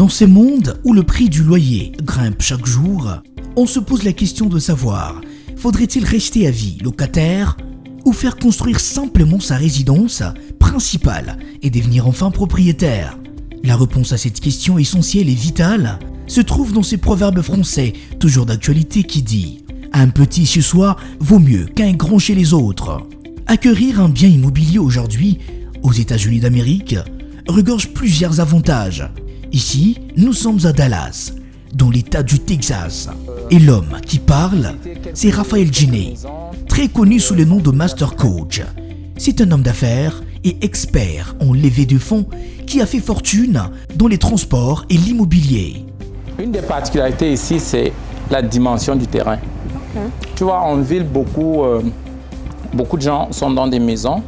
Dans ces mondes où le prix du loyer grimpe chaque jour, on se pose la question de savoir, faudrait-il rester à vie locataire ou faire construire simplement sa résidence principale et devenir enfin propriétaire? La réponse à cette question essentielle et vitale se trouve dans ces proverbes français toujours d'actualité qui dit « Un petit chez soi vaut mieux qu'un grand chez les autres ». Acquérir un bien immobilier aujourd'hui, aux États-Unis d'Amérique, regorge plusieurs avantages. Ici, nous sommes à Dallas, dans l'État du Texas. Et l'homme qui parle, c'est Raphaël Giné, très connu sous le nom de Master Coach. C'est un homme d'affaires et expert en levée de fonds qui a fait fortune dans les transports et l'immobilier. Une des particularités ici, c'est la dimension du terrain. Tu vois, en ville, beaucoup de gens sont dans des maisons.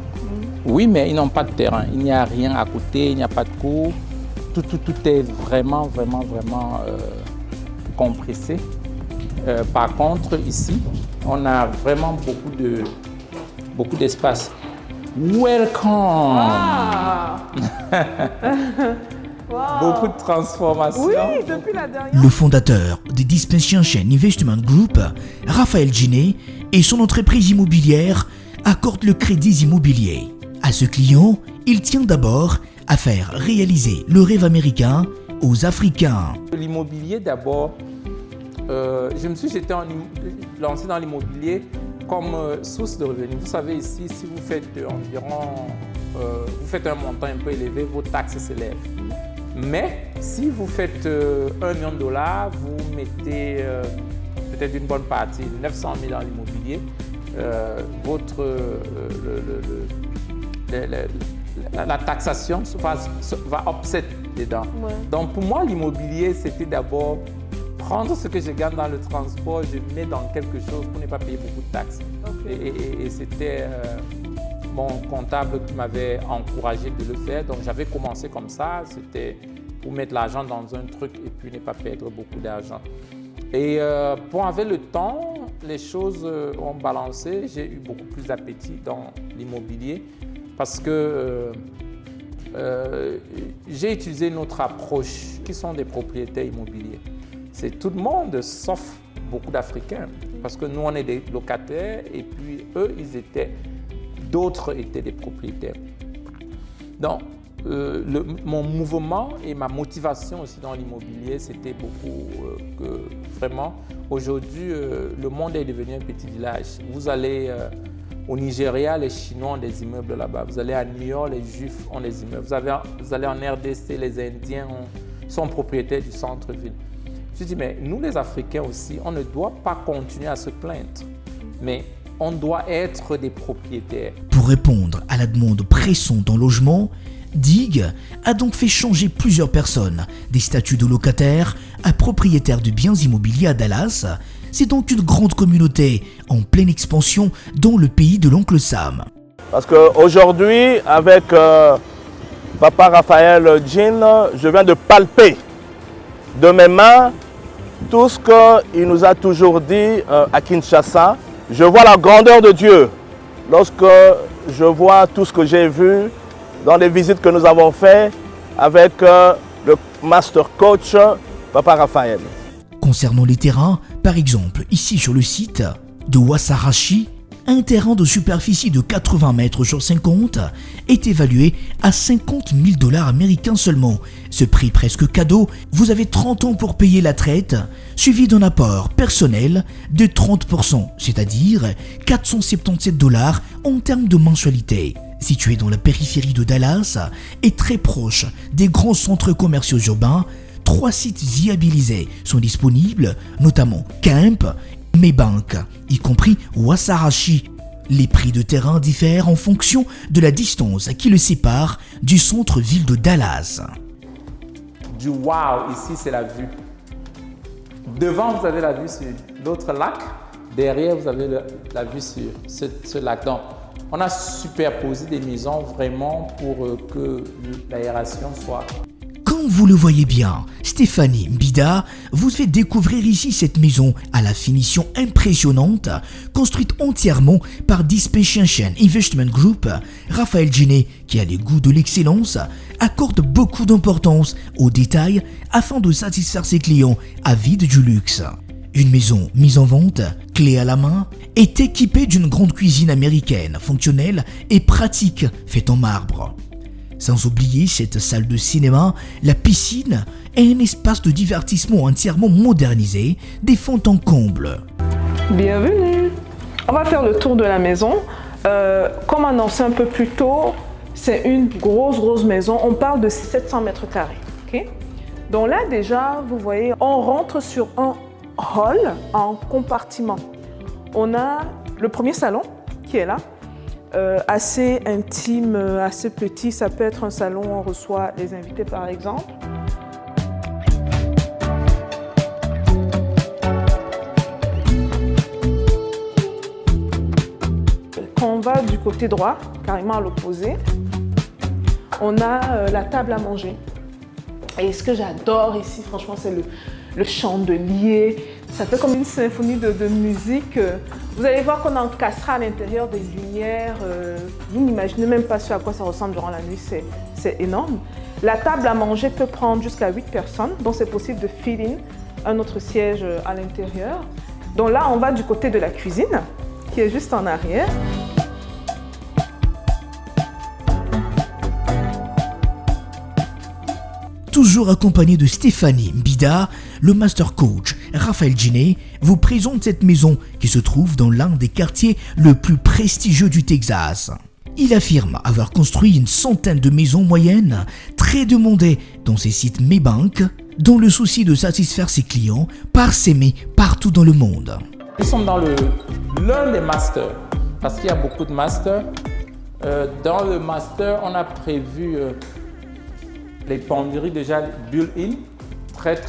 Oui, mais ils n'ont pas de terrain. Il n'y a rien à côté, il n'y a pas de cours. Tout est vraiment compressé. Par contre, ici, on a vraiment beaucoup d'espace. Welcome! Wow. Beaucoup de transformations. Oui, depuis la dernière. Le fondateur de Dimension Investment Group, Raphaël Giné, et son entreprise immobilière accordent le crédit immobilier. À ce client, il tient d'abord à faire réaliser le rêve américain aux Africains. L'immobilier d'abord, j'étais lancé dans l'immobilier comme source de revenus. Vous savez ici, si vous faites vous faites un montant un peu élevé, vos taxes s'élèvent. Mais si vous faites $1 million, vous mettez peut-être une bonne partie, 900 000 dans l'immobilier, la taxation va offset dedans. Ouais. Donc pour moi, l'immobilier, c'était d'abord prendre ce que je gagne dans le transport, je mets dans quelque chose pour ne pas payer beaucoup de taxes. Okay. Et c'était mon comptable qui m'avait encouragé de le faire. Donc j'avais commencé comme ça, c'était pour mettre l'argent dans un truc et puis ne pas perdre beaucoup d'argent. Et avec le temps, les choses ont balancé. J'ai eu beaucoup plus d'appétit dans l'immobilier parce que j'ai utilisé une autre approche qui sont des propriétaires immobiliers. C'est tout le monde sauf beaucoup d'Africains parce que nous on est des locataires et puis d'autres étaient des propriétaires. Donc mon mouvement et ma motivation aussi dans l'immobilier, c'était beaucoup que vraiment, aujourd'hui, le monde est devenu un petit village. Vous allez au Nigeria, les Chinois ont des immeubles là-bas. Vous allez à New York, les Juifs ont des immeubles. Vous allez en RDC, les Indiens sont propriétaires du centre-ville. Je me dis, mais nous les Africains aussi, on ne doit pas continuer à se plaindre, mais on doit être des propriétaires. Pour répondre à la demande pressante en logement, Dig a donc fait changer plusieurs personnes des statuts de locataires à propriétaires de biens immobiliers à Dallas. C'est donc une grande communauté en pleine expansion dans le pays de l'oncle Sam. Parce qu'aujourd'hui, avec Papa Raphaël Jean, je viens de palper de mes mains tout ce qu'il nous a toujours dit à Kinshasa. Je vois la grandeur de Dieu lorsque je vois tout ce que j'ai vu dans les visites que nous avons faites avec le Master Coach, Papa Raphaël. Concernant les terrains, par exemple, ici sur le site de Wasarachi, un terrain de superficie de 80 mètres sur 50 est évalué à $50 000 américains seulement. Ce prix presque cadeau, vous avez 30 ans pour payer la traite, suivi d'un apport personnel de 30%, c'est-à-dire $477 en termes de mensualité. Situé dans la périphérie de Dallas et très proche des grands centres commerciaux urbains, 3 sites viabilisés sont disponibles, notamment Camp, Maybank, y compris Wasarachi. Les prix de terrain diffèrent en fonction de la distance qui le sépare du centre-ville de Dallas. Du wow, ici c'est la vue. Devant vous avez la vue sur l'autre lac, derrière vous avez la vue sur ce lac. Donc, on a superposé des maisons vraiment pour que l'aération soit... Quand Vous le voyez bien, Stéphanie Mbida vous fait découvrir ici cette maison à la finition impressionnante, construite entièrement par Dispensation Investment Group. Raphaël Djiné, qui a les goûts de l'excellence, accorde beaucoup d'importance aux détails afin de satisfaire ses clients avides du luxe. Une maison mise en vente, clé à la main, est équipée d'une grande cuisine américaine, fonctionnelle et pratique, faite en marbre. Sans oublier cette salle de cinéma, la piscine et un espace de divertissement entièrement modernisé, des fonds en comble. Bienvenue. On va faire le tour de la maison. Comme annoncé un peu plus tôt, c'est une grosse maison. On parle de 700 mètres carrés. Okay? Donc là déjà, vous voyez, on rentre sur un hall en compartiment. On a le premier salon qui est là. Assez intime, assez petit, ça peut être un salon où on reçoit les invités par exemple. Quand on va du côté droit, carrément à l'opposé, on a la table à manger. Et ce que j'adore ici, franchement, c'est le chandelier. Ça fait comme une symphonie de musique. Vous allez voir qu'on encastrera à l'intérieur des lumières. Vous n'imaginez même pas ce à quoi ça ressemble durant la nuit, c'est énorme. La table à manger peut prendre jusqu'à 8 personnes, donc c'est possible de fit-in un autre siège à l'intérieur. Donc là, on va du côté de la cuisine, qui est juste en arrière. Toujours accompagné de Stéphanie Mbida, le master coach Raphaël Djiné vous présente cette maison qui se trouve dans l'un des quartiers le plus prestigieux du Texas. Il affirme avoir construit une centaine de maisons moyennes très demandées dans ses sites Maybank, dans le souci de satisfaire ses clients parsemés partout dans le monde. Nous sommes dans l'un des masters, parce qu'il y a beaucoup de masters. Dans le master, on a prévu les penderies déjà built-in, très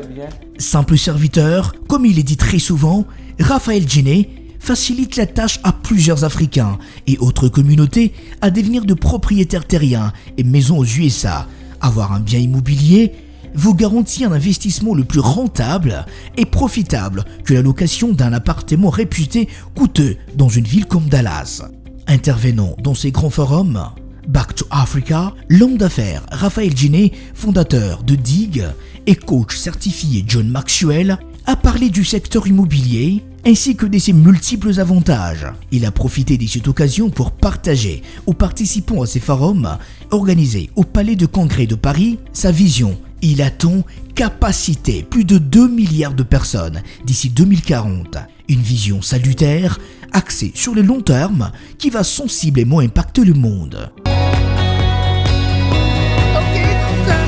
bien. Simple serviteur, comme il est dit très souvent, Raphaël Djiné facilite la tâche à plusieurs Africains et autres communautés à devenir de propriétaires terriens et maisons aux USA. Avoir un bien immobilier vous garantit un investissement le plus rentable et profitable que la location d'un appartement réputé coûteux dans une ville comme Dallas. Intervenant dans ces grands forums, Back to Africa, l'homme d'affaires Raphaël Djiné, fondateur de DIG et coach certifié John Maxwell, a parlé du secteur immobilier ainsi que de ses multiples avantages. Il a profité de cette occasion pour partager aux participants à ces forums organisés au Palais de Congrès de Paris sa vision. Il attend capacité plus de 2 milliards de personnes d'ici 2040. Une vision salutaire axée sur le long terme qui va sensiblement impacter le monde.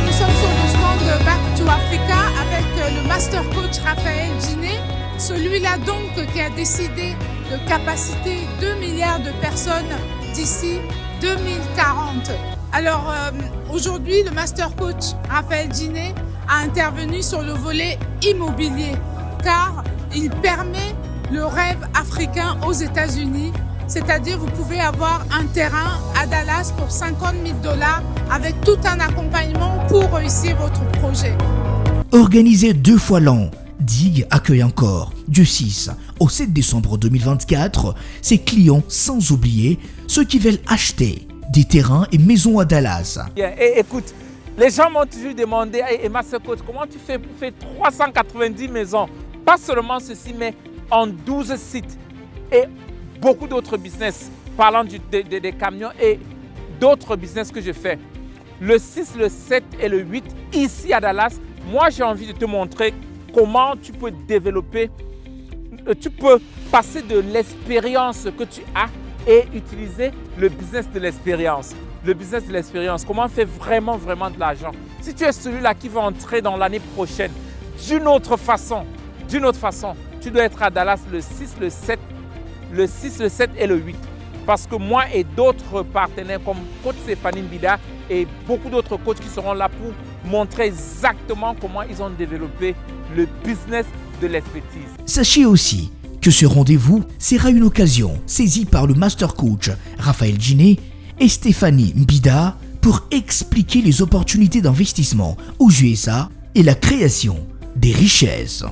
Nous sommes sur le stand Back to Africa avec le master coach Raphaël Djiné, celui-là donc qui a décidé de capaciter 2 milliards de personnes d'ici 2040. Alors aujourd'hui, le master coach Raphaël Djiné a intervenu sur le volet immobilier car il permet le rêve africain aux États-Unis. C'est-à-dire vous pouvez avoir un terrain à Dallas pour 50 000 $ avec tout un accompagnement pour réussir votre projet. Organisé 2 fois l'an, DIG accueille encore du 6 au 7 décembre 2024 ses clients, sans oublier ceux qui veulent acheter des terrains et maisons à Dallas. Écoute, les gens m'ont toujours demandé « Master Coach, comment tu fais pour faire 390 maisons ?» Pas seulement ceci, mais en 12 sites et beaucoup d'autres business, parlant des camions et d'autres business que je fais. Le 6, le 7 et le 8, ici à Dallas, moi j'ai envie de te montrer comment tu peux développer, tu peux passer de l'expérience que tu as et utiliser le business de l'expérience. Le business de l'expérience, comment faire vraiment de l'argent. Si tu es celui-là qui va entrer dans l'année prochaine d'une autre façon, tu dois être à Dallas le 6, le 7 et le 8. Parce que moi et d'autres partenaires comme coach Stéphanie Mbida et beaucoup d'autres coachs qui seront là pour montrer exactement comment ils ont développé le business de l'expertise. Sachez aussi que ce rendez-vous sera une occasion saisie par le master coach Raphaël Djiné et Stéphanie Mbida pour expliquer les opportunités d'investissement aux USA et la création des richesses.